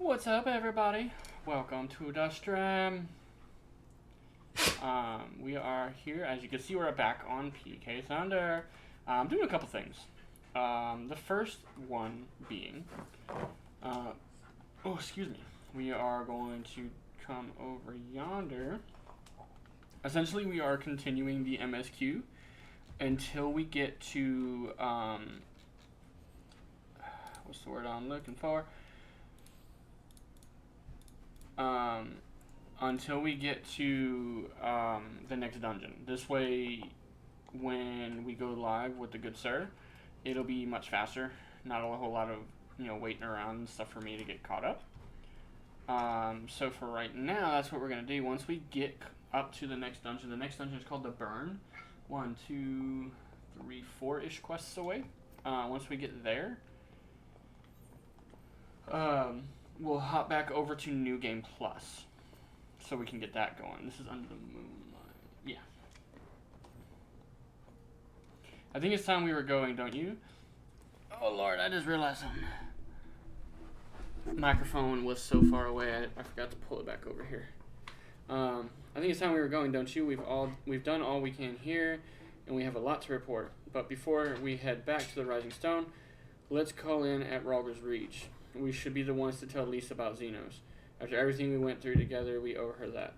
What's up, everybody? Welcome to the stream. We are here, as you can see, we're back on PK Thunder. I'm doing a couple things. The first one being, excuse me. We are going to come over yonder. Essentially, we are continuing the MSQ until we get to, what's the word I'm looking for? Until we get to the next dungeon. This way, when we go live with the good sir, it'll be much faster. Not a whole lot of waiting around and stuff for me to get caught up. So for right now, that's what we're gonna do. Once we get up to the next dungeon is called the Burn. 1, 2, 3, 4-ish quests away. Once we get there, we'll hop back over to New Game Plus, so we can get that going. This is Under the Moonlight. Yeah. I think it's time we were going, don't you? Oh Lord, I just realized something. Microphone was so far away, I forgot to pull it back over here. I think it's time we were going, don't you? We've done all we can here, and we have a lot to report. But before we head back to the Rising Stone, let's call in at Ralger's Reach. We should be the ones to tell Lise about Xenos. After everything we went through together, we owe her that.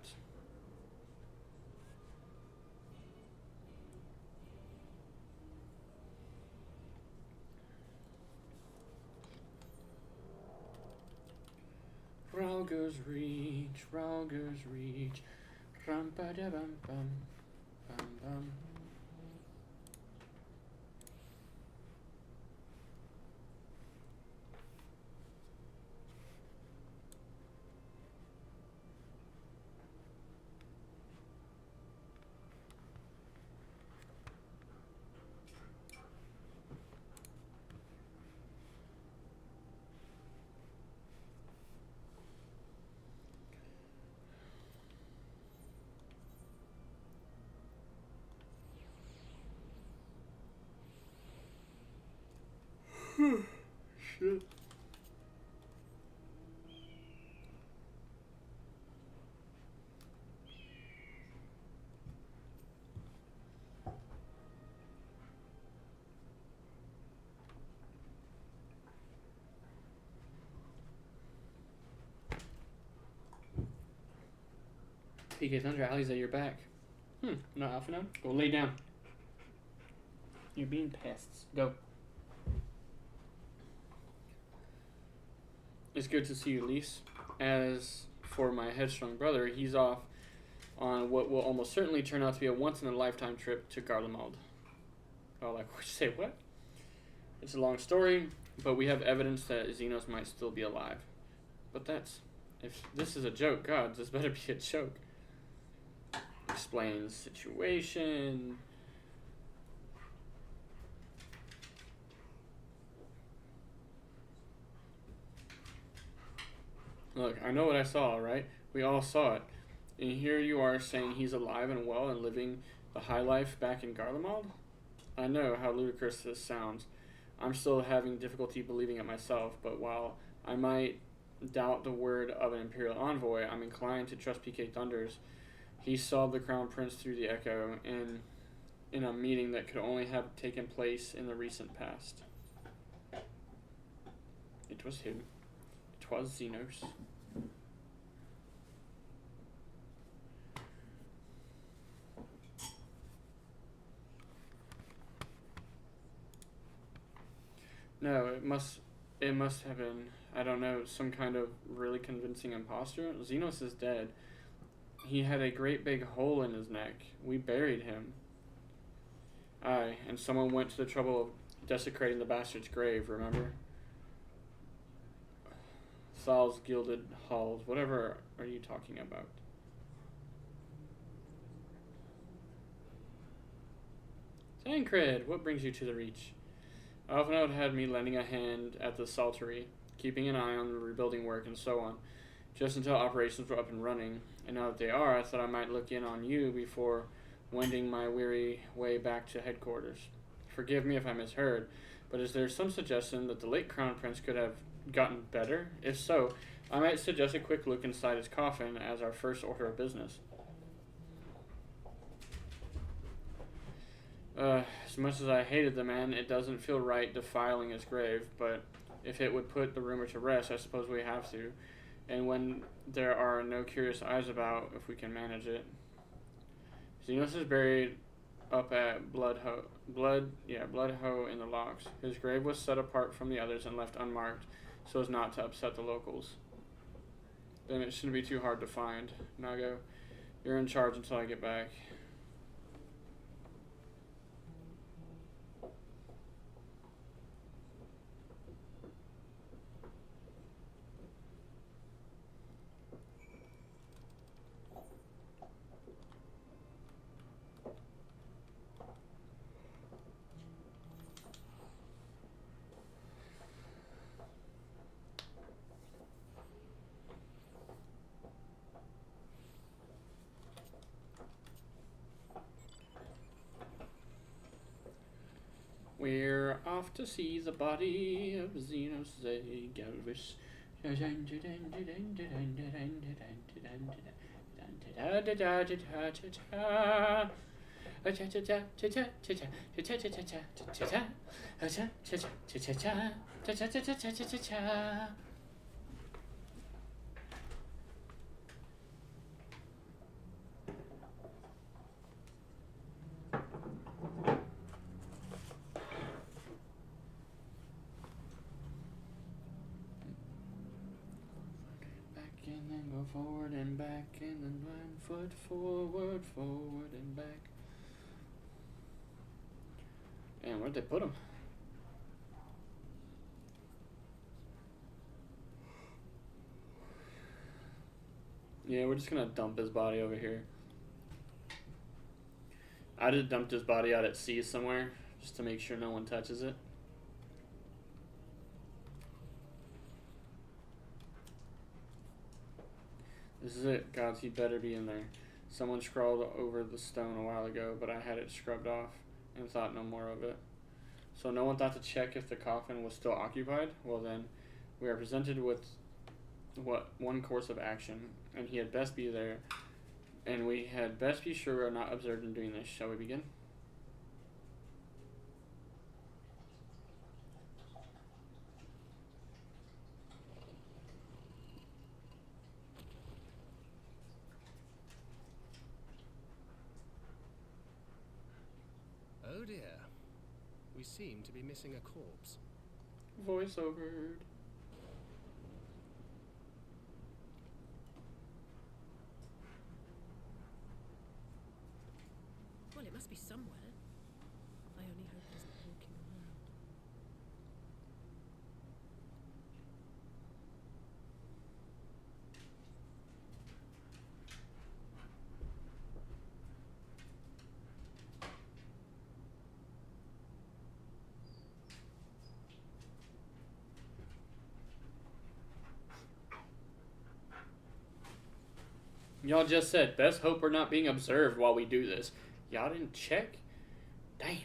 Ralger's Reach, Ralger's Reach. Rum ba da bum bum bum bum. Shit. PK Thunder, Ali's at your back. No alpha now? Go lay down. You're being pests. Go. It's good to see you, Lise. As for my headstrong brother, he's off on what will almost certainly turn out to be a once-in-a-lifetime trip to Garlemald. Oh, like, what you say, what? It's a long story, but we have evidence that Xenos might still be alive. But that's... if this is a joke, God, this better be a joke. Explain the situation... Look, I know what I saw, right? We all saw it. And here you are saying he's alive and well and living the high life back in Garlemald? I know how ludicrous this sounds. I'm still having difficulty believing it myself, but while I might doubt the word of an Imperial envoy, I'm inclined to trust PK Thunders. He saw the Crown Prince through the Echo in a meeting that could only have taken place in the recent past. It was him. It was Xenos. No, it must have been, I don't know, some kind of really convincing imposter. Xenos is dead. He had a great big hole in his neck. We buried him. Aye, and someone went to the trouble of desecrating the bastard's grave, remember? Thal's gilded halls, whatever are you talking about? Tancred, what brings you to the Reach? Alphinaud had me lending a hand at the saltery, keeping an eye on the rebuilding work and so on, just until operations were up and running. And now that they are, I thought I might look in on you before wending my weary way back to headquarters. Forgive me if I misheard, but is there some suggestion that the late Crown Prince could have gotten better? If so, I might suggest a quick look inside his coffin as our first order of business. As much as I hated the man, it doesn't feel right defiling his grave, but if it would put the rumor to rest, I suppose we have to. And when there are no curious eyes about, if we can manage it. Xenos is buried up at Blood Hoe in the Locks. His grave was set apart from the others and left unmarked, so as not to upset the locals. Then it shouldn't be too hard to find. Nago, you're in charge until I get back. We're off to see the body of Xenos Galvis. And then go forward and back, and then 1 foot forward, forward and back. And where'd they put him? Yeah, we're just gonna dump his body over here. I just dumped his body out at sea somewhere, just to make sure no one touches it. This is it. Gods, he better be in there. Someone scrawled over the stone a while ago, but I had it scrubbed off and thought no more of it. So no one thought to check if the coffin was still occupied? Well then, we are presented with one course of action, and he had best be there, and we had best be sure we are not observed in doing this. Shall we begin? Oh dear. We seem to be missing a corpse. Voiceover. Well, it must be somewhere. I only hope it isn't walking around. Y'all just said, best hope we're not being observed while we do this. Y'all didn't check? Damn.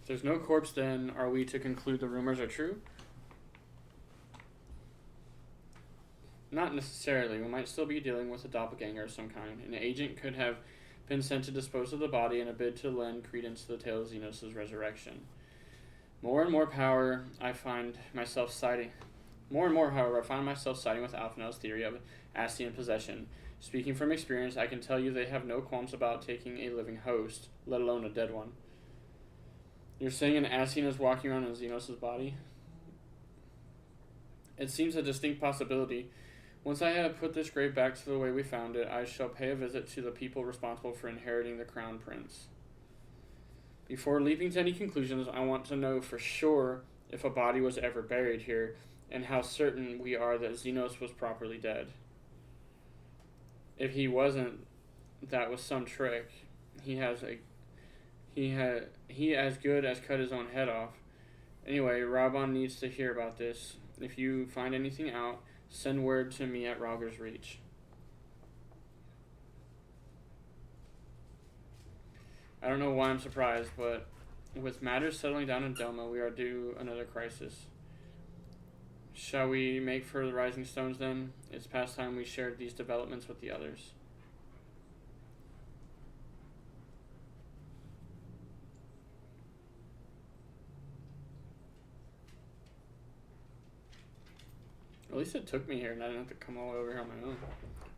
If there's no corpse, then are we to conclude the rumors are true? Not necessarily. We might still be dealing with a doppelganger of some kind. An agent could have been sent to dispose of the body in a bid to lend credence to the tale of Xenos' resurrection. More and more, however, I find myself siding with Alphinaud's theory of Ascian possession. Speaking from experience, I can tell you they have no qualms about taking a living host, let alone a dead one. You're saying an Ascian is walking around in Xenos' body? It seems a distinct possibility. Once I have put this grave back to the way we found it, I shall pay a visit to the people responsible for inheriting the crown prince. Before leaping to any conclusions, I want to know for sure if a body was ever buried here, and how certain we are that Xenos was properly dead. If he wasn't, that was some trick. He as good as cut his own head off. Anyway, Rabban needs to hear about this. If you find anything out, send word to me at Rogger's Reach. I don't know why I'm surprised, but with matters settling down in Doma, we are due another crisis. Shall we make for the Rising Stones then? It's past time we shared these developments with the others. At least it took me here and I didn't have to come all over here on my own.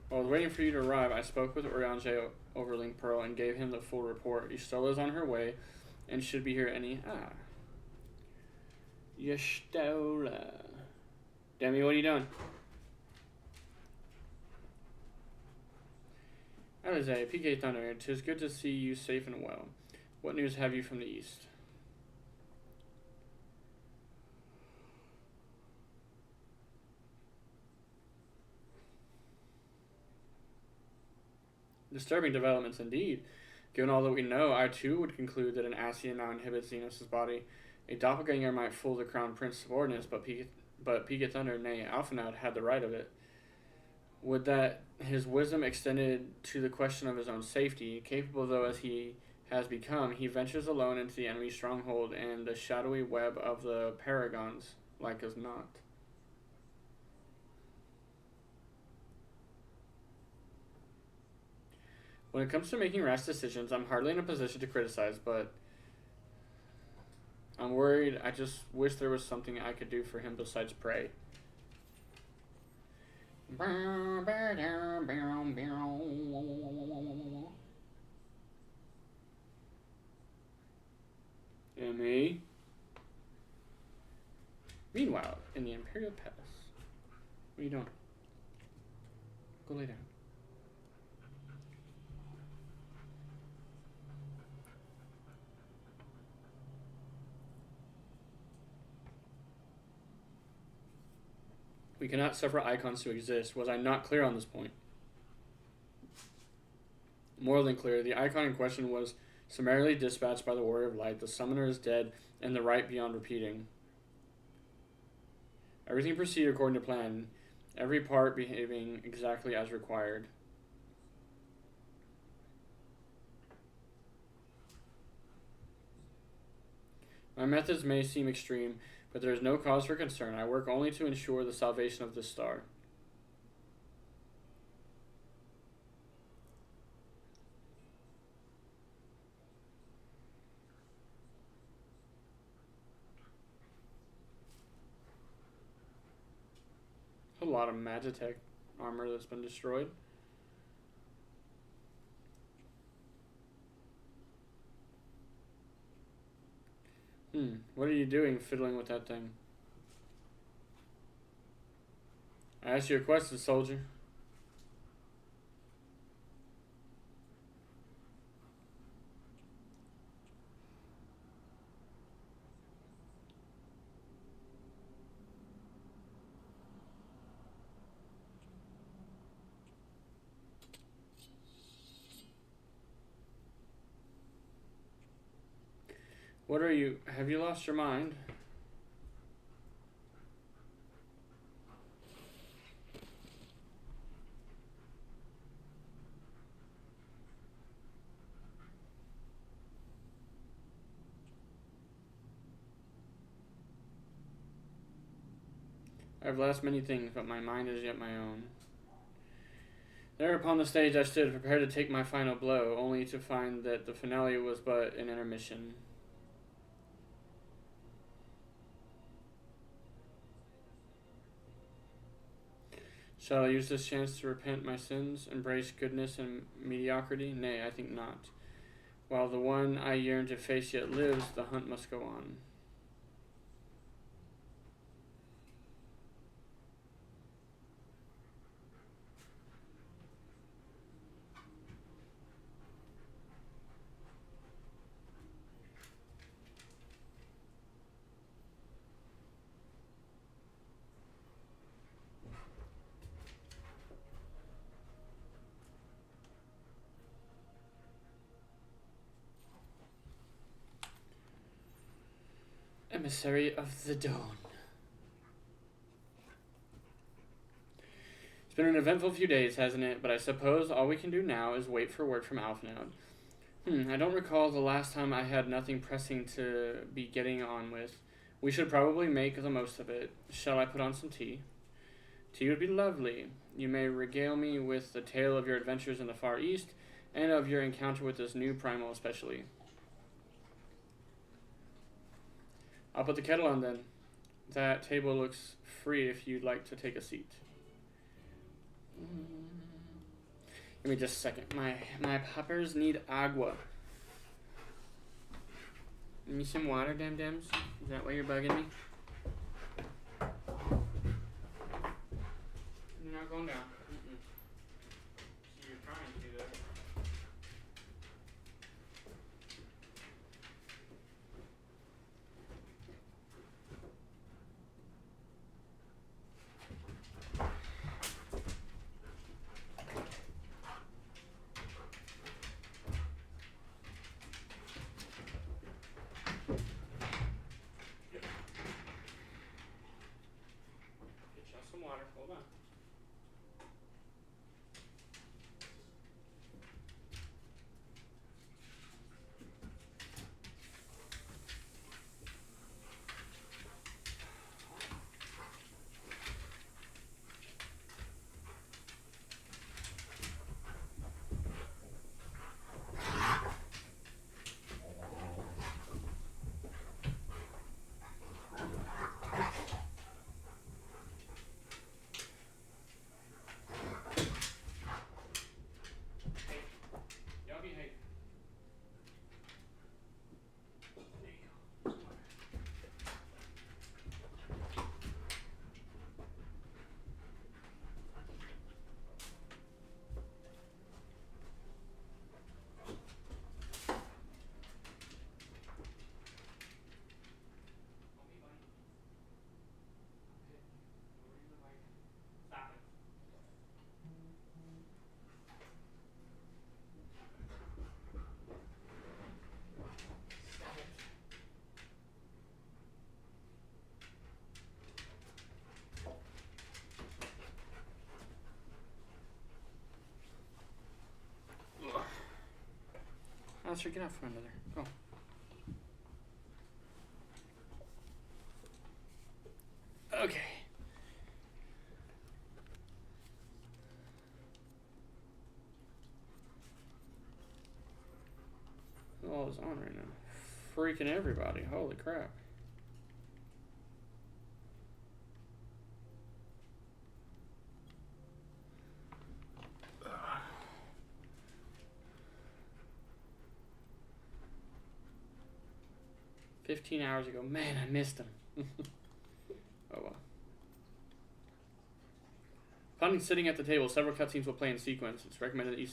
While I was waiting for you to arrive, I spoke with Oriange over Link Pearl and gave him the full report. Y'stola is on her way and should be here any... Y'stola. Demi, what are you doing? Alize, PK Thunder, 'tis good to see you safe and well. What news have you from the east? Disturbing developments indeed. Given all that we know, I too would conclude that an Ascian now inhibits Xenos' body. A doppelganger might fool the Crown Prince subordinates, but Pika Thunder, nay, Alphinaud, had the right of it. Would that his wisdom extended to the question of his own safety, capable though as he has become, he ventures alone into the enemy's stronghold and the shadowy web of the Paragons, like as not. When it comes to making rash decisions, I'm hardly in a position to criticize, but I'm worried. I just wish there was something I could do for him besides pray. Me. Meanwhile, in the Imperial Palace. What are you doing? Go lay down. We cannot suffer icons to exist. Was I not clear on this point? More than clear. The icon in question was summarily dispatched by the Warrior of Light. The summoner is dead, and the right beyond repeating. Everything proceeded according to plan, every part behaving exactly as required. My methods may seem extreme, but there is no cause for concern. I work only to ensure the salvation of this star. A lot of Magitech armor that's been destroyed. What are you doing fiddling with that thing? I asked you a question, soldier. What are you? Have you lost your mind? I've lost many things, but my mind is yet my own. There upon the stage I stood, prepared to take my final blow, only to find that the finale was but an intermission. Shall I use this chance to repent my sins, embrace goodness and mediocrity? Nay, I think not. While the one I yearn to face yet lives, the hunt must go on. Emissary of the Dawn. It's been an eventful few days, hasn't it? But I suppose all we can do now is wait for word from Alphinaud. I don't recall the last time I had nothing pressing to be getting on with. We should probably make the most of it. Shall I put on some tea? Tea would be lovely. You may regale me with the tale of your adventures in the Far East, and of your encounter with this new primal especially. I'll put the kettle on then. That table looks free if you'd like to take a seat. Give me just a second. My poppers need agua. Give me some water, dam-dams. Is that why you're bugging me? You're not going down. See, you're trying to do that. Some water. Hold on. Let's get out for another. Go. Okay. All is on right now. Freaking everybody. Holy crap. Ugh. 15 hours ago. Man, I missed him. Oh well. Upon sitting at the table, several cutscenes will play in sequence. It's recommended that you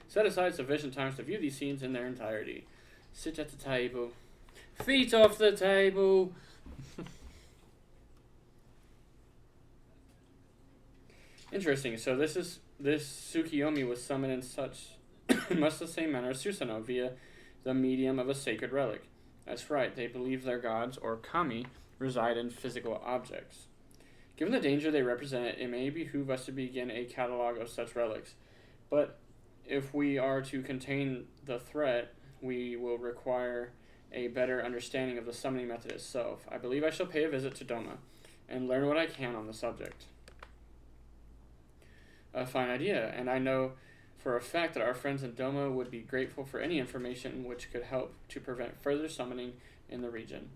set aside sufficient times to view these scenes in their entirety. Sit at the table. Feet off the table! Interesting. So this Tsukiyomi was summoned in such much the same manner as Susanoo via the medium of a sacred relic. That's right, they believe their gods, or kami, reside in physical objects. Given the danger they represent, it may behoove us to begin a catalog of such relics. But if we are to contain the threat, we will require a better understanding of the summoning method itself. I believe I shall pay a visit to Doma and learn what I can on the subject. A fine idea, and I know for a fact that our friends in Doma would be grateful for any information which could help to prevent further summoning in the region.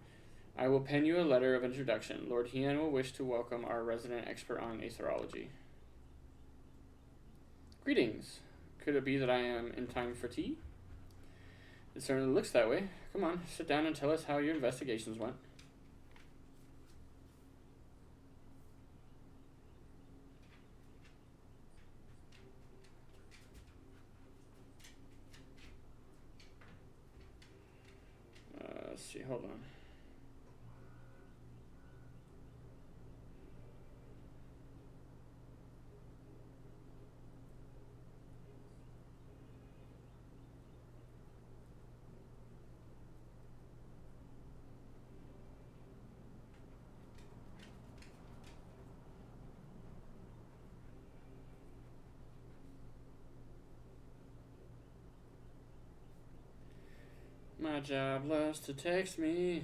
I will pen you a letter of introduction. Lord Heian will wish to welcome our resident expert on aetherology. Greetings. Could it be that I am in time for tea? It certainly looks that way. Come on, sit down and tell us how your investigations went. Let's see, hold on. My job loves to text me.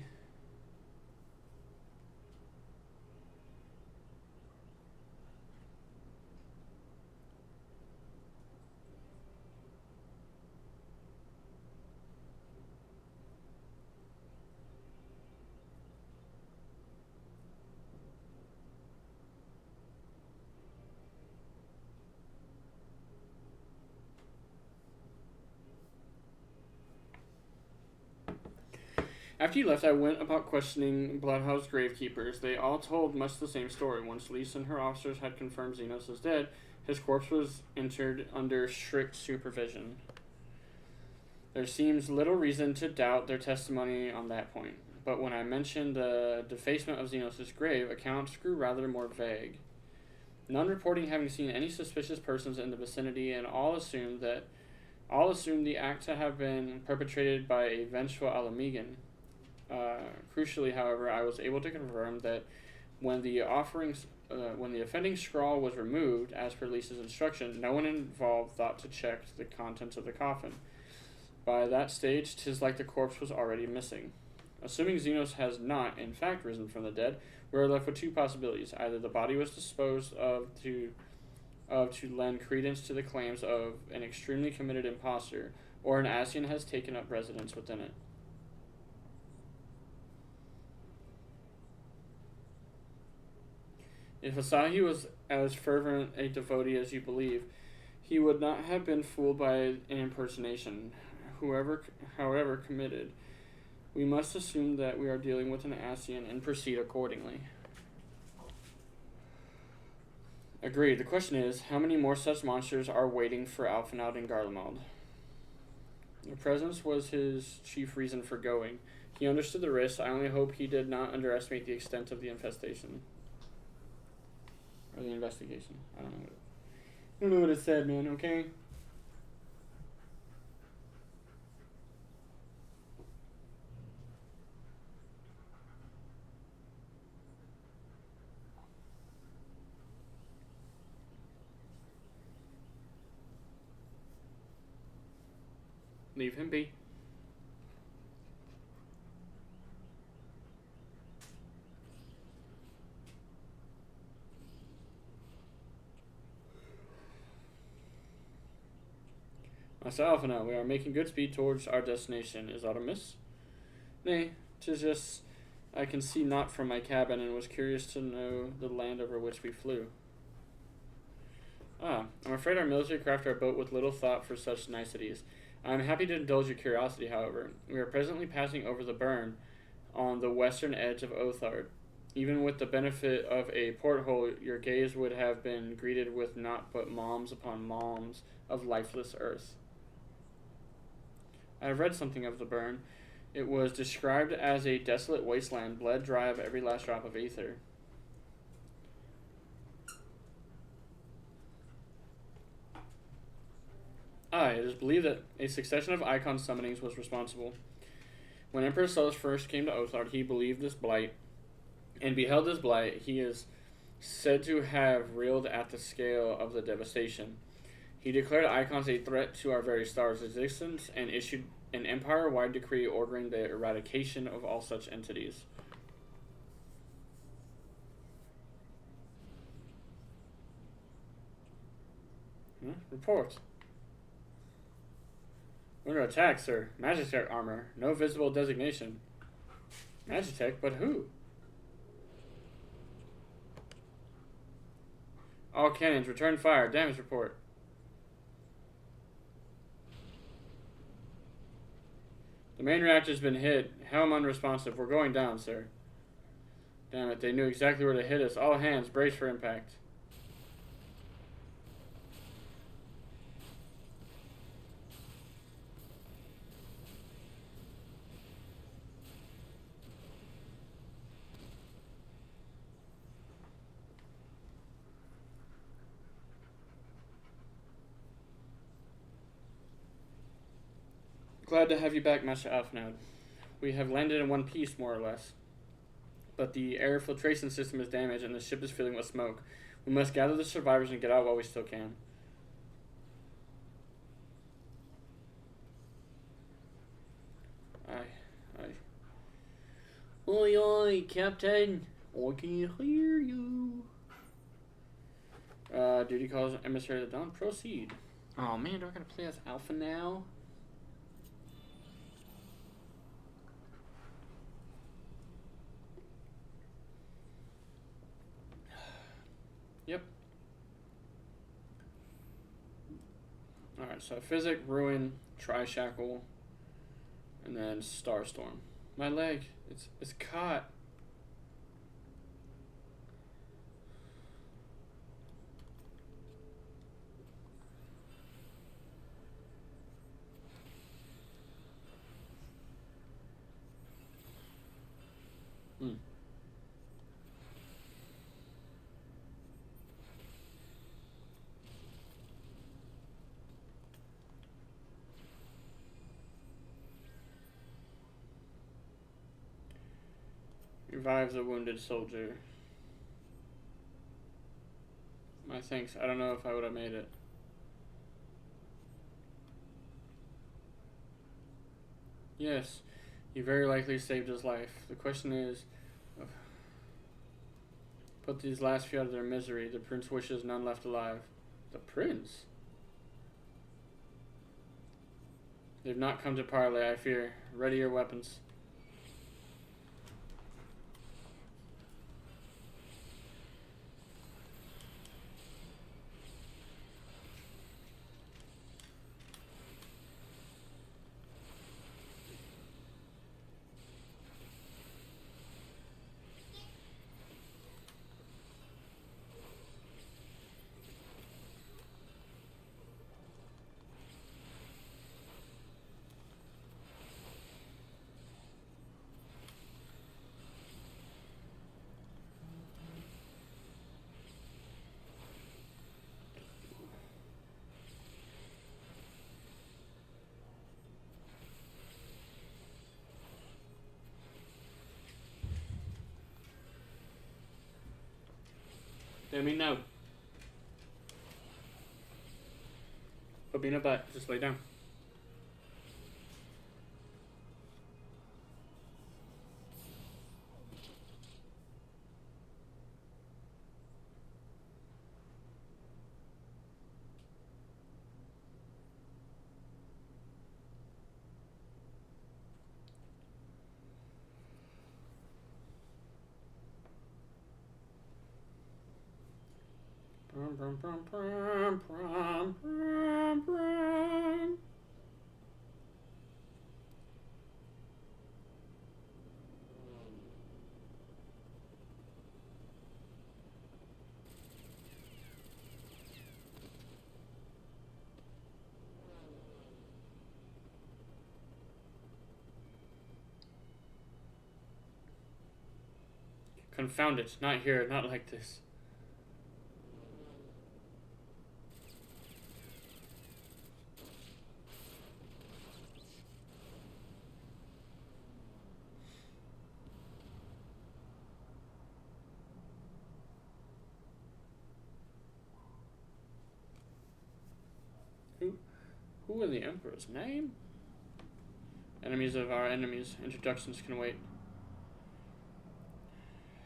After you left, I went about questioning Bloodhouse gravekeepers. They all told much the same story. Once Lisa and her officers had confirmed Xenos was dead, his corpse was entered under strict supervision. There seems little reason to doubt their testimony on that point. But when I mentioned the defacement of Xenos' grave, accounts grew rather more vague. None reporting having seen any suspicious persons in the vicinity, and all assumed the act to have been perpetrated by a vengeful Alamegan. Crucially, however, I was able to confirm that when the offending scrawl was removed, as per Lisa's instruction, no one involved thought to check the contents of the coffin. By that stage, 'tis like the corpse was already missing. Assuming Xenos has not, in fact, risen from the dead, we are left with two possibilities. Either the body was disposed of to lend credence to the claims of an extremely committed impostor, or an Asian has taken up residence within it. If Asahi was as fervent a devotee as you believe, he would not have been fooled by an impersonation, however committed. We must assume that we are dealing with an Asian and proceed accordingly. Agreed. The question is, how many more such monsters are waiting for Alphinaud and Garlemald? The presence was his chief reason for going. He understood the risks. I only hope he did not underestimate the extent of the infestation. Or the investigation. I don't know what it said, man, okay? Leave him be. Myself and I, we are making good speed towards our destination. Is aught amiss? Nay, 'tis just I can see naught from my cabin, and was curious to know the land over which we flew. I'm afraid our military craft our boat with little thought for such niceties. I am happy to indulge your curiosity, however. We are presently passing over the burn on the western edge of Othard. Even with the benefit of a porthole, your gaze would have been greeted with naught but moms upon moms of lifeless earth. I have read something of the burn. It was described as a desolate wasteland, bled dry of every last drop of ether. It is believed that a succession of icon summonings was responsible. When Emperor Solus first came to Othard, he believed this blight, and beheld this blight. He is said to have reeled at the scale of the devastation. He declared icons a threat to our very star's existence, and issued an empire-wide decree ordering the eradication of all such entities. Report. Under attack, sir. Magitech armor. No visible designation. Magitech, but who? All cannons, return fire. Damage report. The main reactor's been hit. Helm unresponsive. We're going down, sir. Damn it, they knew exactly where to hit us. All hands, brace for impact. Glad to have you back, Master Alphinaud. We have landed in one piece, more or less. But the air filtration system is damaged and the ship is filling with smoke. We must gather the survivors and get out while we still can. Oi, oi, Captain. I can hear you. Duty calls Emissary of the Dawn. Proceed. Oh man, do I gotta play as Alpha now? Yep. Alright, so Physic, Ruin, Tri-Shackle, and then Starstorm. My leg, it's caught. Revives a wounded soldier. My thanks. I don't know if I would have made it. Yes, you very likely saved his life. The question is, put these last few out of their misery. The prince wishes none left alive. The prince? They've not come to parley, I fear. Ready your weapons. Let me know. Put me in a butt. Just lay down. Brum, brum, brum, brum, brum, brum. Confound it. Not here. Not like this. Who in the Emperor's name? Enemies of our enemies. Introductions can wait.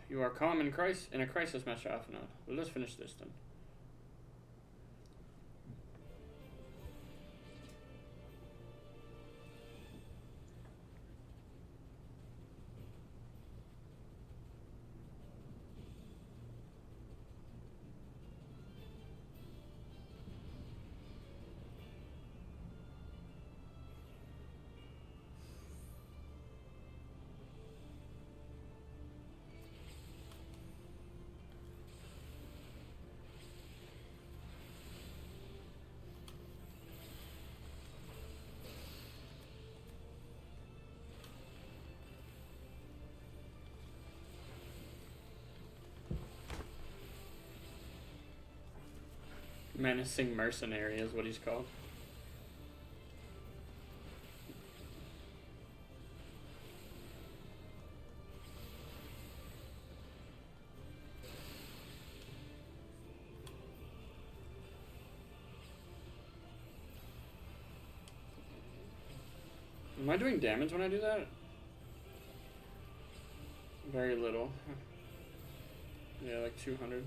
You are calm in a crisis, Master Alphanod. Well, let's finish this then. Menacing mercenary is what he's called. Am I doing damage when I do that? Very little. Yeah, like 200.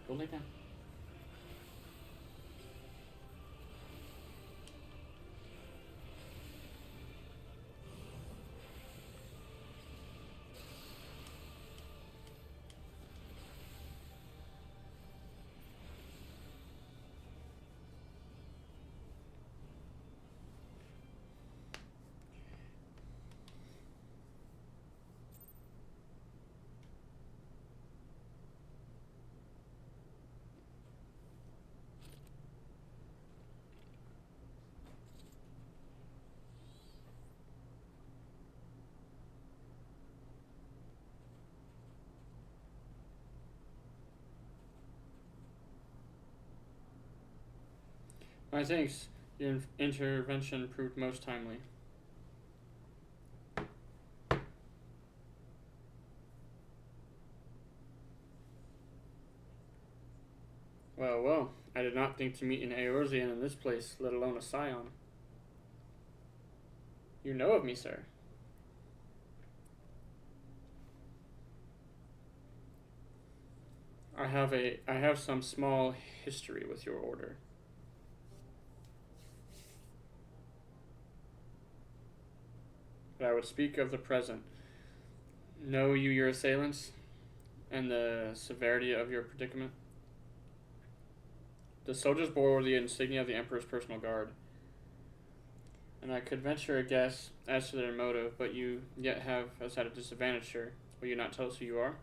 Go lay down. My thanks. Your intervention proved most timely. Well, well, I did not think to meet an Eorzean in this place, let alone a Scion. You know of me, sir. I have some small history with your order. But I would speak of the present. Know you your assailants and the severity of your predicament? The soldiers bore the insignia of the Emperor's personal guard, and I could venture a guess as to their motive, but you yet have us at a disadvantage, sir. Will you not tell us who you are?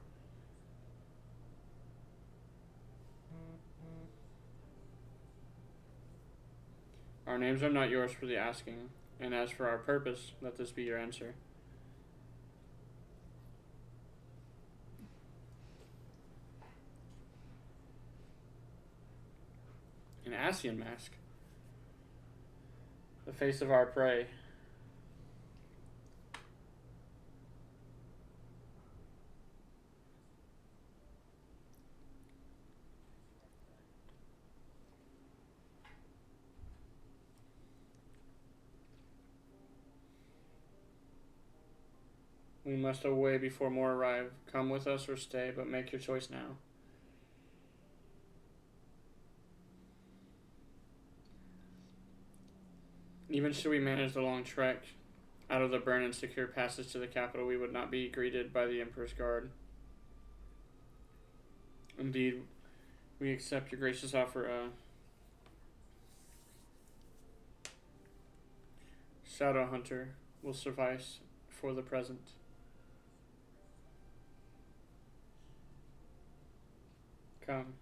Our names are not yours for the asking, and as for our purpose, let this be your answer. An Ascian mask. The face of our prey. We must away before more arrive. Come with us or stay, but make your choice now. Even should we manage the long trek out of the burn and secure passage to the capital, we would not be greeted by the Emperor's guard. Indeed, we accept your gracious offer. Shadow Hunter will suffice for the present. Come.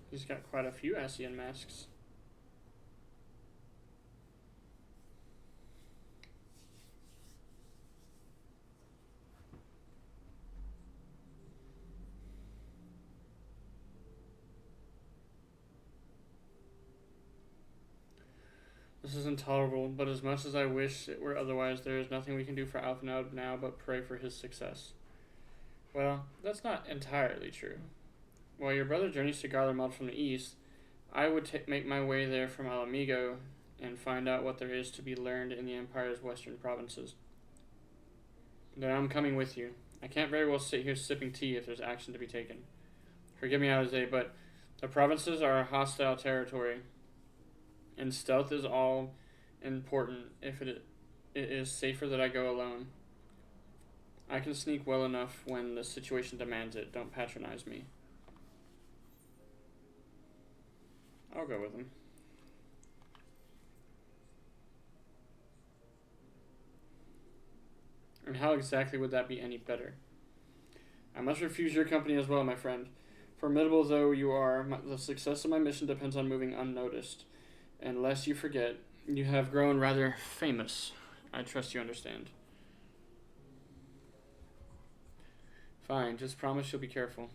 He's got quite a few Ascian masks. This is intolerable, but as much as I wish it were otherwise, there is nothing we can do for Alphenod now but pray for his success. Well, that's not entirely true. While your brother journeys to Garlemald from the east, I would make my way there from Alamigo and find out what there is to be learned in the Empire's western provinces. Then I'm coming with you. I can't very well sit here sipping tea if there's action to be taken. Forgive me, Alize, but the provinces are a hostile territory, and stealth is all important if it is safer that I go alone. I can sneak well enough when the situation demands it. Don't patronize me. I'll go with him. And how exactly would that be any better? I must refuse your company as well, my friend. Formidable though you are, the success of my mission depends on moving unnoticed. And lest you forget, you have grown rather famous. I trust you understand. Fine, just promise you'll be careful.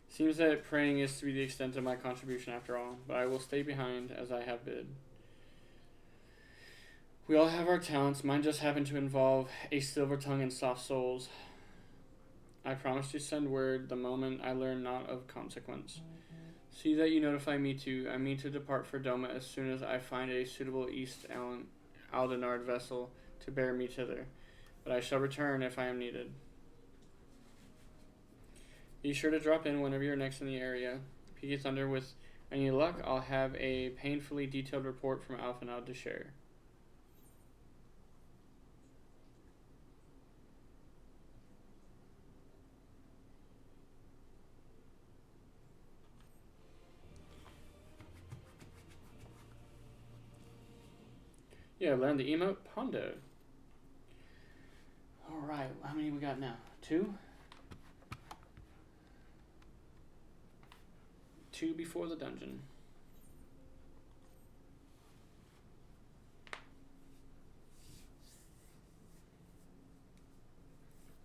Seems that praying is to be the extent of my contribution after all, but I will stay behind as I have bid. We all have our talents. Mine just happen to involve a silver tongue and soft souls. I promise to send word the moment I learn naught of consequence. See that you notify me too. I mean to depart for Doma as soon as I find a suitable East Aldenard vessel to bear me thither, but I shall return if I am needed. Be sure to drop in whenever you're next in the area. Peaky Thunder, with any luck, I'll have a painfully detailed report from Alphenod to share. Yeah, learn the emote Pondo. Alright, how many we got now? 2? 2 before the dungeon.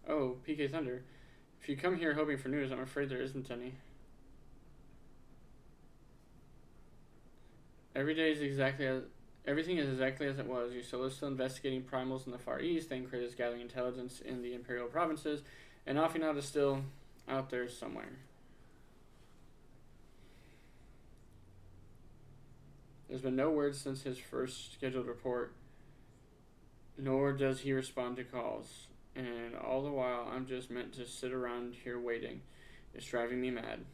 Oh, PK Thunder. If you come here hoping for news, I'm afraid there isn't any. Everything is exactly as it was. You're still investigating primals in the Far East, then Kratos gathering intelligence in the Imperial provinces, and Alphenod is still out there somewhere. There's been no word since his first scheduled report, nor does he respond to calls. And all the while, I'm just meant to sit around here waiting. It's driving me mad.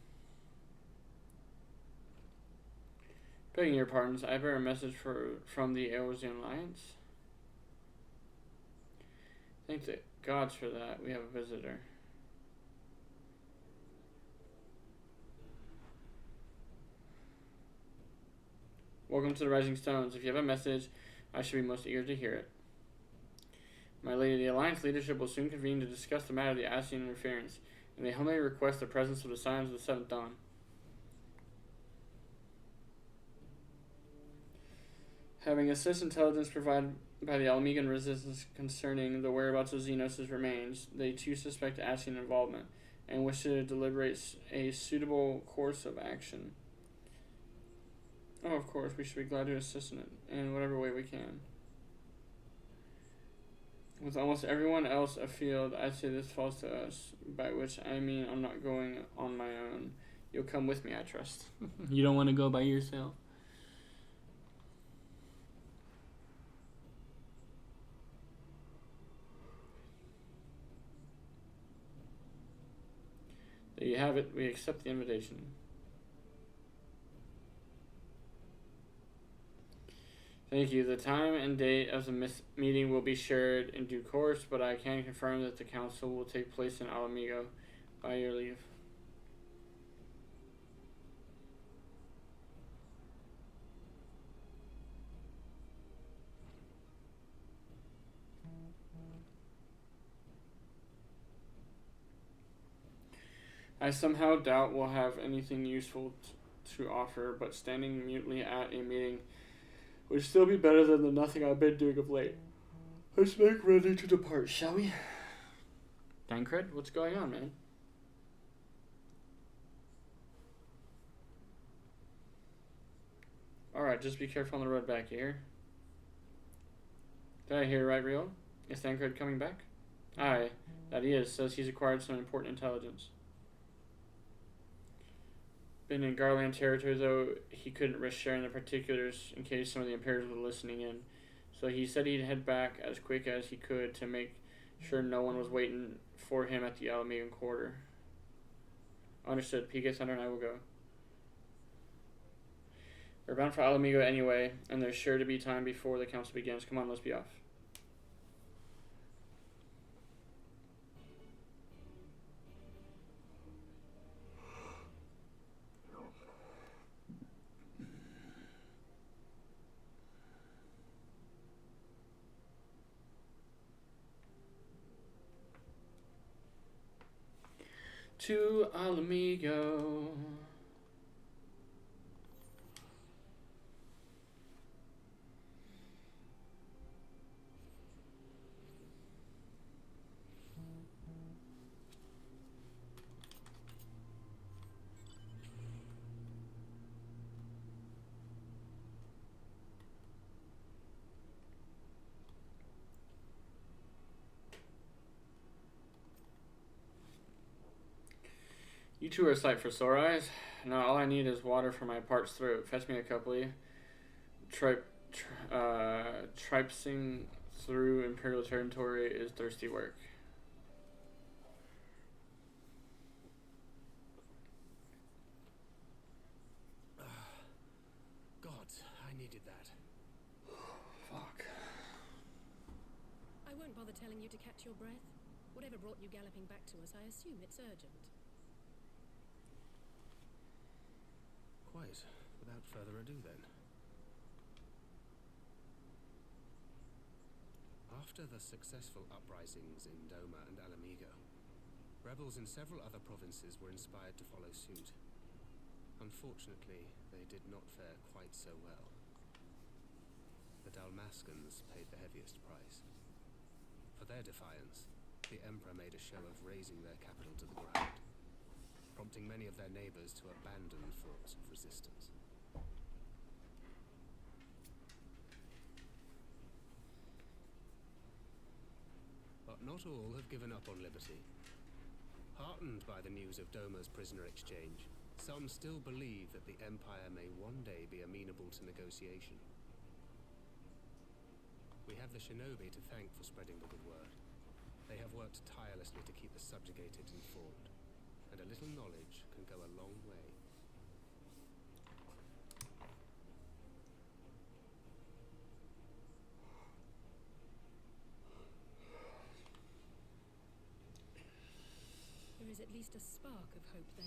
Begging your pardons, I bear a message from the Eorzean Alliance. Thank the gods for that. We have a visitor. Welcome to the Rising Stones. If you have a message, I should be most eager to hear it. My lady, the Alliance leadership will soon convene to discuss the matter of the Ascian interference, and they humbly request the presence of the Scions of the Seventh Dawn. Having assist intelligence provided by the Alamigan resistance concerning the whereabouts of Xenos' remains, they too suspect Ascian involvement, and wish to deliberate a suitable course of action. Oh, of course, we should be glad to assist in it, in whatever way we can. With almost everyone else afield, I'd say this falls to us, by which I mean I'm not going on my own. You'll come with me, I trust. You don't want to go by yourself. There you have it. We accept the invitation. Thank you. The time and date of the meeting will be shared in due course, but I can confirm that the council will take place in Alamigo by your leave. I somehow doubt we'll have anything useful to offer, but standing mutely at a meeting would still be better than the nothing I've been doing of late. Let's make ready to depart, shall we? Tancred, what's going on, man? Alright, just be careful on the road back here. Did I hear right, Real? Is Tancred coming back? Aye, that he is. Says he's acquired some important intelligence. Been in Garland territory, though he couldn't risk sharing the particulars in case some of the Imperials were listening in. So he said he'd head back as quick as he could to make sure no one was waiting for him at the Alamegan quarter. Understood. PK Thunder and I will go. We're bound for Alamigo anyway, and there's sure to be time before the council begins. Come on, let's be off. To Alamigo. You two are a sight for sore eyes. Now all I need is water for my parched throat. Fetch me a couple. Tripsing through Imperial territory is thirsty work. God, I needed that. Fuck. I won't bother telling you to catch your breath. Whatever brought you galloping back to us, I assume it's urgent. Quite. Without further ado, then. After the successful uprisings in Doma and Alamigo, rebels in several other provinces were inspired to follow suit. Unfortunately, they did not fare quite so well. The Dalmascans paid the heaviest price. For their defiance, the Emperor made a show of razing their capital to the ground, prompting many of their neighbors to abandon forms of resistance. But not all have given up on liberty. Heartened by the news of Doma's prisoner exchange, some still believe that the Empire may one day be amenable to negotiation. We have the shinobi to thank for spreading the good word. They have worked tirelessly to keep the subjugated informed, and a little knowledge can go a long way. There is at least a spark of hope, then.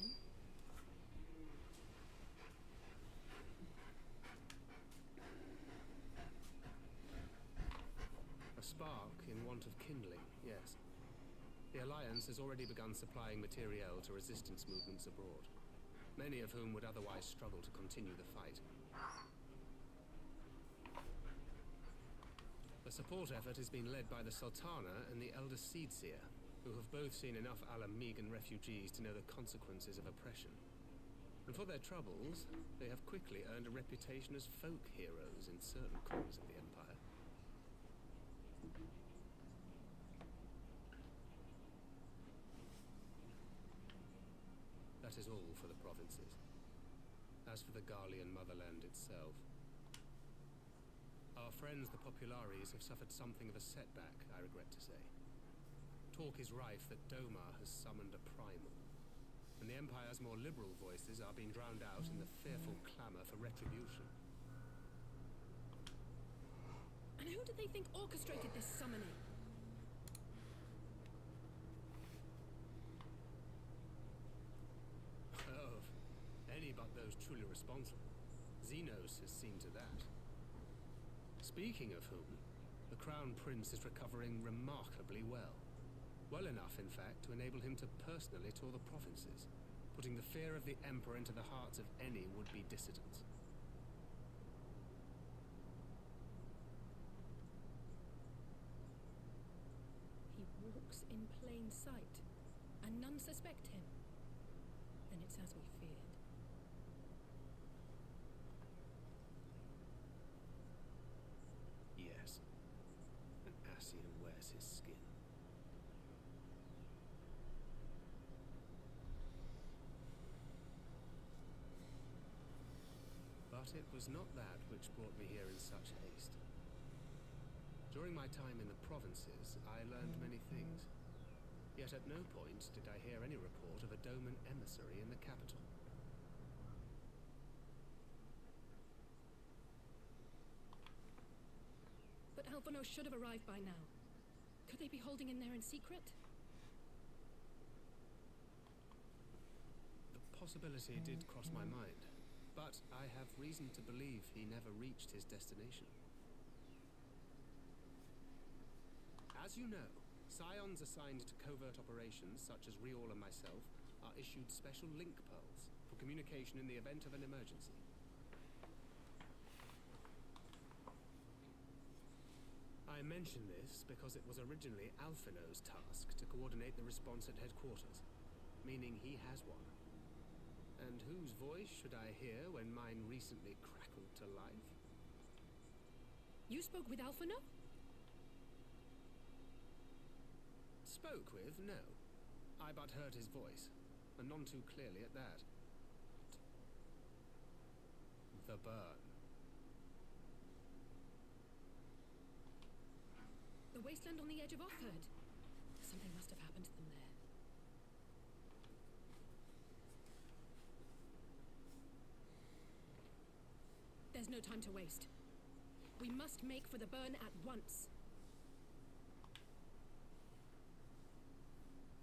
A spark in want of kindling, yes. The Alliance has already begun supplying materiel to resistance movements abroad, many of whom would otherwise struggle to continue the fight. The support effort has been led by the Sultana and the Elder Seedseer, who have both seen enough Alamegan refugees to know the consequences of oppression. And for their troubles, they have quickly earned a reputation as folk heroes in certain corners of the Empire. That is all for the provinces. As for the Garlean motherland itself, our friends the Populares have suffered something of a setback, I regret to say. Talk is rife that Doma has summoned a primal, and the Empire's more liberal voices are being drowned out in the fearful clamour for retribution. And who do they think orchestrated this summoning? Oh, any but those truly responsible. Xenos has seen to that. Speaking of whom, the Crown Prince is recovering remarkably well. Well enough, in fact, to enable him to personally tour the provinces, putting the fear of the Emperor into the hearts of any would-be dissidents. in plain sight, and none suspect him, then it's as we feared. Yes. And Ascian wears his skin. But it was not that which brought me here in such haste. During my time in the provinces, I learned many things. Yet at no point did I hear any report of a Doman emissary in the capital. But Alphonse should have arrived by now. Could they be holding in there in secret? The possibility did cross my mind, but I have reason to believe he never reached his destination. As you know, scions assigned to covert operations, such as Riol and myself, are issued special link pearls for communication in the event of an emergency. I mention this because it was originally Alphino's task to coordinate the response at headquarters, meaning he has one. And whose voice should I hear when mine recently crackled to life? You spoke with Alphino? Spoke with, no. I but heard his voice, and none too clearly at that. The burn. The wasteland on the edge of Offord. Something must have happened to them there. There's no time to waste. We must make for the burn at once.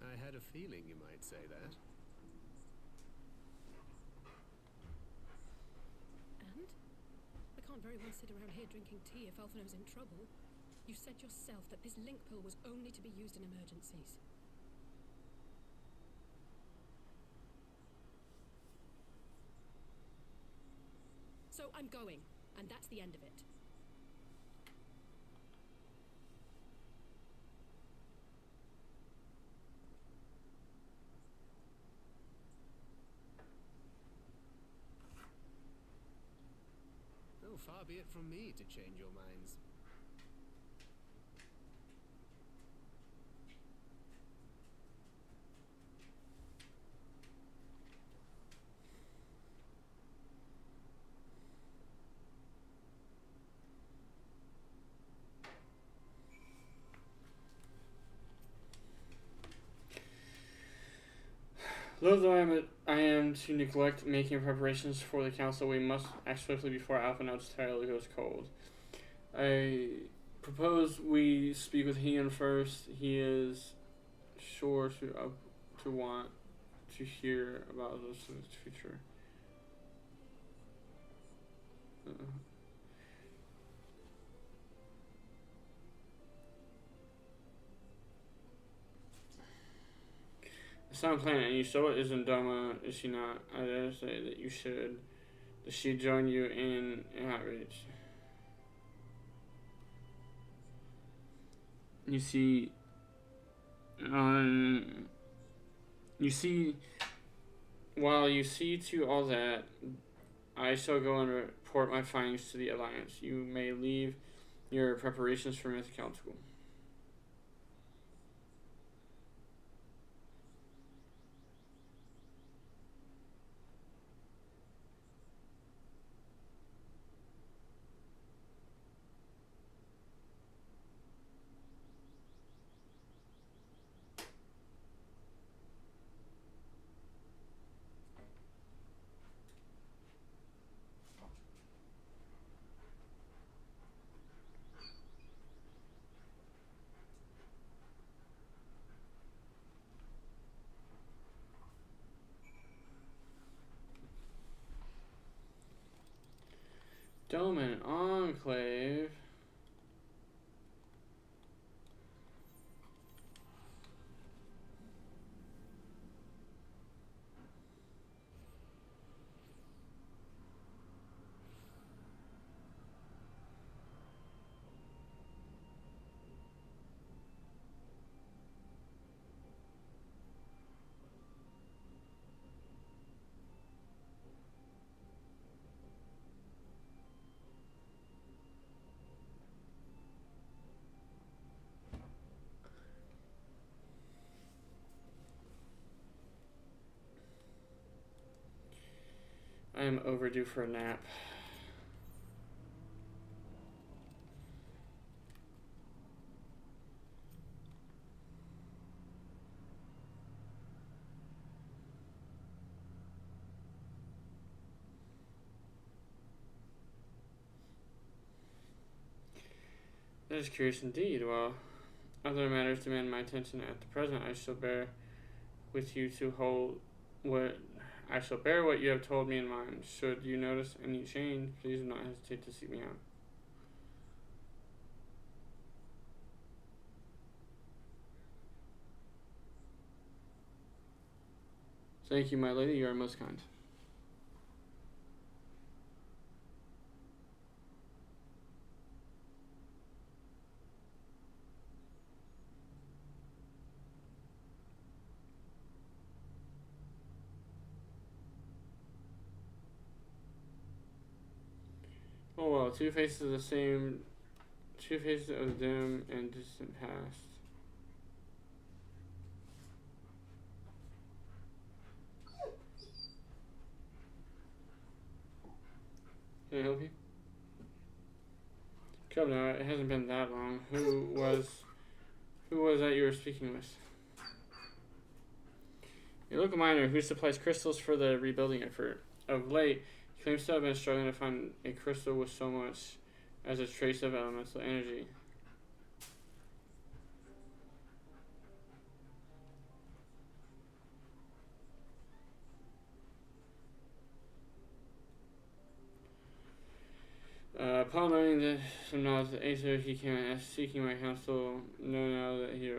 I had a feeling you might say that. And? I can't very well sit around here drinking tea if Alphino's in trouble. You said yourself that this link pill was only to be used in emergencies. So I'm going, and that's the end of it. Oh, far be it from me to change your minds. Though I am to neglect making preparations for the council, we must act swiftly before Alphino's tale goes cold. I propose we speak with Heon first. He is sure to want to hear about this in the future. It's not a plan, and Yusoa is in Doma, is she not? I dare say that you should. Does she join you in outreach? You see, while you see to all that, I shall go and report my findings to the Alliance. You may leave your preparations for Myth Council. am overdue for a nap. That is curious indeed. While other matters demand my attention at the present, I shall bear with you to hold what I shall bear what you have told me in mind. Should you notice any change, please do not hesitate to seek me out. Thank you, my lady. You are most kind. Oh well, two faces of the same, two faces of the dim and distant past. Can I help you? Come now, it hasn't been that long. Who was that you were speaking with? A local miner who supplies crystals for the rebuilding effort. Of late, he claims to have been struggling to find a crystal with so much as a trace of elemental energy. Upon learning that some knowledge of the Aether, he came and asked, seeking my counsel. Now that he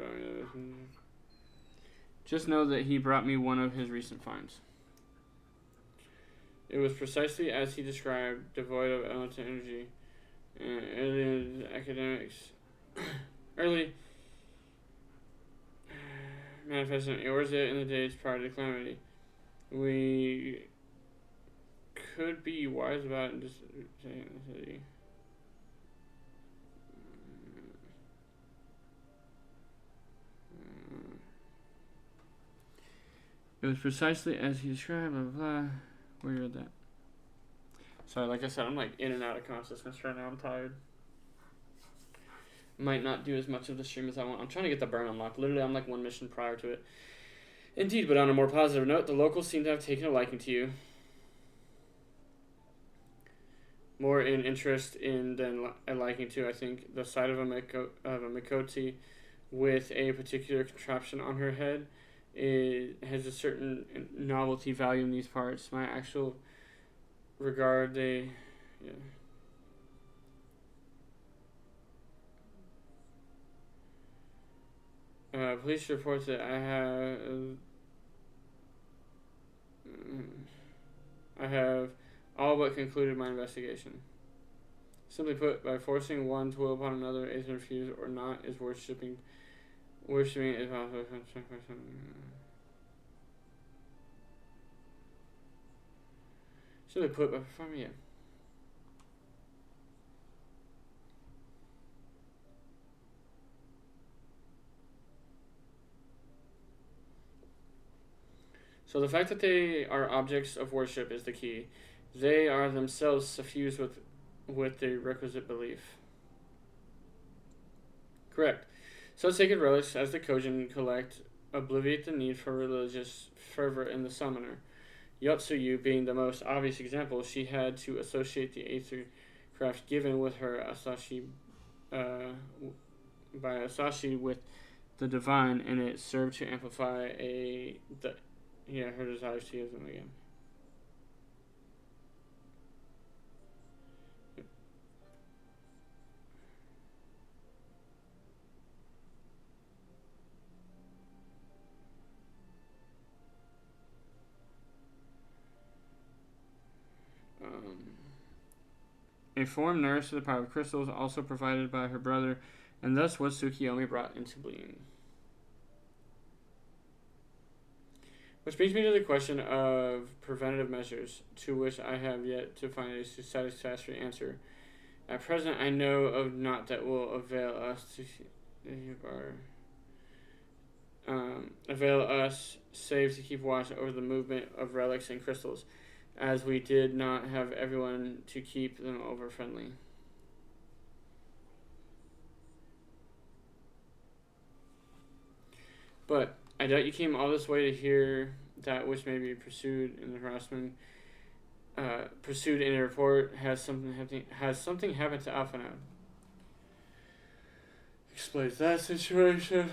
just know that he brought me one of his recent finds. It was precisely as he described, devoid of elemental energy. Early in academics, early manifesting Eorzea in the days prior to calamity. We could be wise about and just saying the city. It was precisely as he described, blah, blah, blah. Where you read that? Sorry, like I said, I'm like in and out of consciousness right now. I'm tired. Might not do as much of the stream as I want. I'm trying to get the burn unlocked. Literally, I'm like one mission prior to it. Indeed, but on a more positive note, the locals seem to have taken a liking to you. More in interest in than a liking to, I think. The sight of a Mikoti with a particular contraption on her head has a certain novelty value in these parts. My actual regard, police report that I have all but concluded my investigation. Simply put, by forcing one to will upon another, is refused or not, is worshipping is also simply put, by performing it. So the fact that they are objects of worship is the key. They are themselves suffused with the requisite belief. Correct. So sacred relics as the Kojin collect obviate the need for religious fervor in the summoner. Yotsuyu being the most obvious example, she had to associate the Aether craft given with her Asashi by Asashi with the divine, and it served to amplify her desires to use them again. A form nourished to the power of crystals, also provided by her brother, and thus was Tsukiyomi brought into being. Which brings me to the question of preventative measures, to which I have yet to find a satisfactory answer. At present, I know of naught that will avail us save to keep watch over the movement of relics and crystals. as we did not have everyone to keep them over friendly. But I doubt you came all this way to hear that which may be pursued in the harassment. Pursued in a report has something happened to Alphanab. Explains that situation.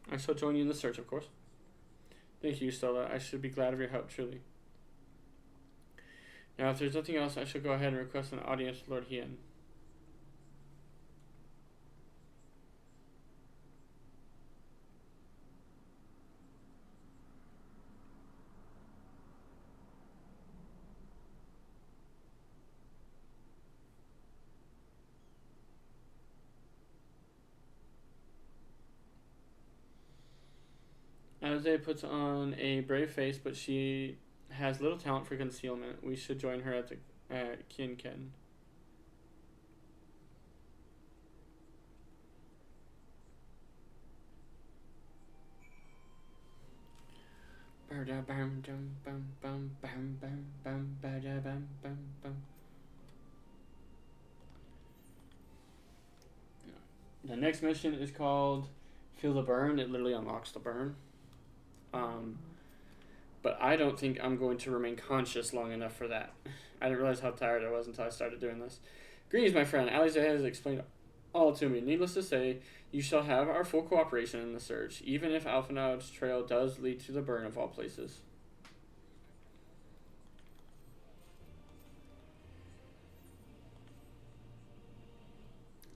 I shall join you in the search, of course. Thank you, Stella. I should be glad of your help, truly. Now, if there's nothing else, I shall go ahead and request an audience with Lord Hien. Alize puts on a brave face, but she has little talent for concealment. We should join her at Kien Ken. The next mission is called Feel the Burn. It literally unlocks the burn. But I don't think I'm going to remain conscious long enough for that. I didn't realize how tired I was until I started doing this. Greetings, my friend. Alize has explained all to me. Needless to say, you shall have our full cooperation in the search, even if Alphanab's trail does lead to the burn of all places.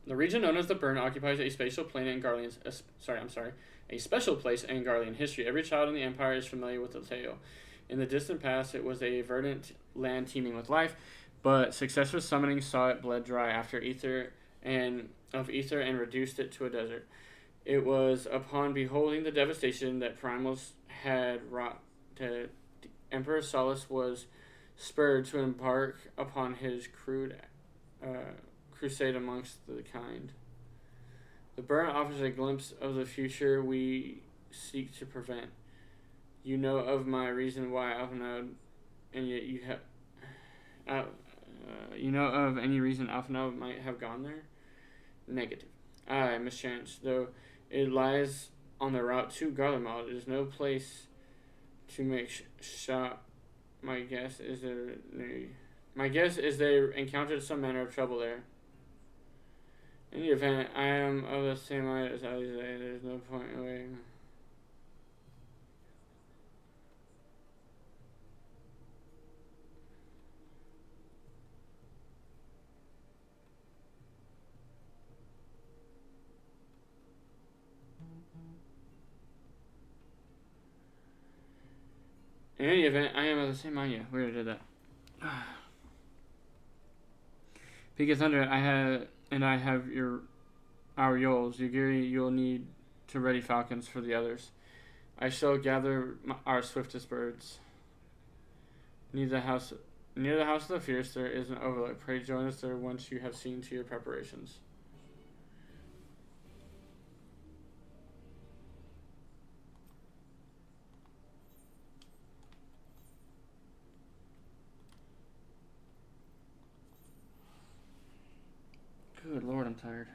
The region known as the Burn occupies a special place in Garlean's a special place in Garlean history. Every child in the Empire is familiar with the tale. In the distant past, it was a verdant land teeming with life, but successive summoning saw it bled dry after ether and reduced it to a desert. It was upon beholding the devastation that Primals had wrought that Emperor Solus was spurred to embark upon his crusade amongst the kind. The burn offers a glimpse of the future we seek to prevent. You know of my reason why Alphanab, and yet you have. You know of any reason Alphanab might have gone there? Negative. Aye, mischance. Though it lies on the route to Garlemald, it is no place to make shop. My guess is they encountered some manner of trouble there. In the event, I am of the same mind as Alize. There is no point in waiting. In any event, I am of the same mind. Yeah, we already did that. Peak of Thunder, I have our youl's. Yugiri, you'll need to ready falcons for the others. I shall gather our swiftest birds. Near the house of the fierce, there is an overlook. Pray join us there once you have seen to your preparations. Good Lord, I'm tired.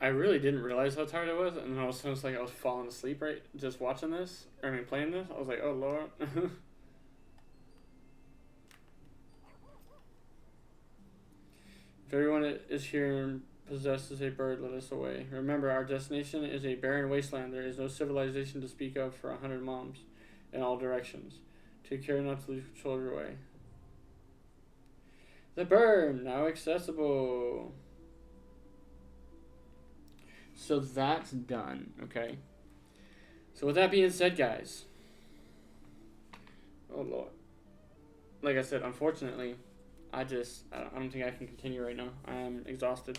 I really didn't realize how tired I was, and then all of a sudden it's like I was falling asleep right just watching this, playing this. I was like, oh Lord. If everyone is here and possesses a bird, let us away. Remember, our destination is a barren wasteland. There is no civilization to speak of for 100 moms in all directions. Take care not to lose control of your way. The burn, now accessible. So that's done, okay? So with that being said, guys. Oh Lord. Like I said, unfortunately, I don't think I can continue right now. I am exhausted.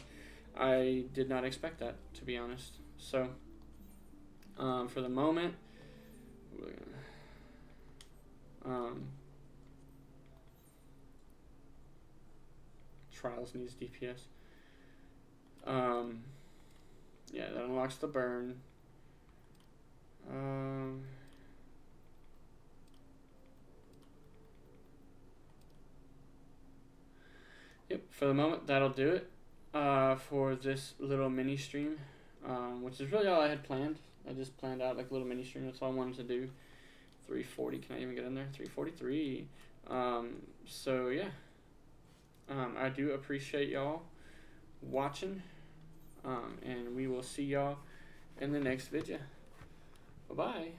I did not expect that, to be honest. So, For the moment, Trials needs DPS. Yeah, that unlocks the burn. Yep, for the moment, that'll do it for this little mini stream, which is really all I had planned. I just planned out like a little mini stream. That's all I wanted to do. 340. Can I even get in there? 343. So yeah. I do appreciate y'all watching. And we will see y'all in the next video. Bye-bye.